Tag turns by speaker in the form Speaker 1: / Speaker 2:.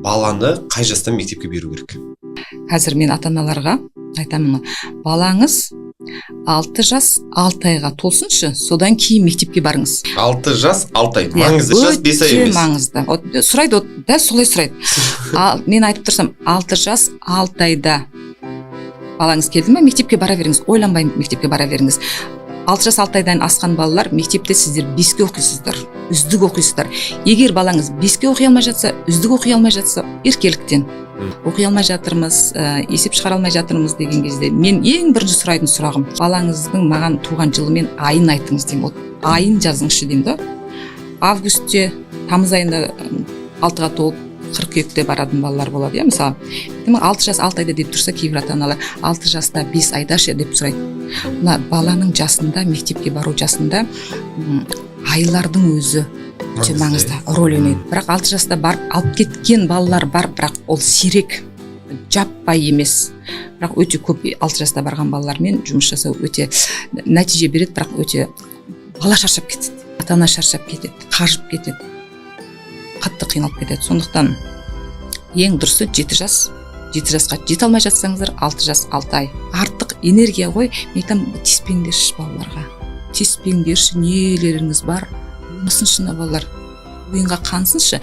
Speaker 1: баланы қай жастан мектепке беру керек?
Speaker 2: Қазір мен ата-аналарға айтамын, балаңыз 6 жас 6 айға толсыншы, содан кейін мектепке барыңыз.
Speaker 1: 6 жас 6 ай. Маңызды жас 5 ай емес.
Speaker 2: Маңызды. Сұрайды, дәл солай сұрайды. Мен айтып тұрсам, 6 жас 6 айда балаңыз келді ме, мектепке бара беріңіз. Ойланбай мектепке бара беріңіз. 6 жас 6 айдан асқан балалар мектепте сіздер 5-ке оқисыздар, үздік оқисыздар. Егер балаңыз 5-ке оқи алмай жатса, үздік оқи алмай жатса, еркеліктен оқи алмай жатырмыз, есеп шығара алмай жатырмыз деген кезде мен ең бірінші сұрайтын сұрағым, балаңыздың маған туған жылы мен айын айтыңыз деймін. Айын жазыңызшы деймін да. Августте, тамыз айында 6-ға толып қыркүйекте баратын балалар болады, мысалы. 6 жас 6 айда деп тұрса, кейбір ата-аналар 6 жаста 5 айда ше деп сұрайды. Мына баланың жасында, мектепке бару жасында айлардың өзі өте маңызды рөл ойнайды. Бірақ 6 жаста барып алып кеткен балалар бар, бірақ ол сирек, жаппай емес. Бірақ өте көп 6 жаста барған балалармен жұмыс жасау өте нәтиже береді, бірақ өте бала шаршап кетеді. Ата-ана шаршап кетеді, қажып кетеді. Қатты қиналып кетеді. Сондықтан ең дұрысы 7 жас. 7 жасқа жете алмай жатсаңыздар, 6 жас 6 ай. Артық энергия ғой. Мен айтамын, тиіспеңдерші балаларға. Тиіспеңдерші, нелеріңіз бар. Болмысыншы балалар. Ойынға қансыншы.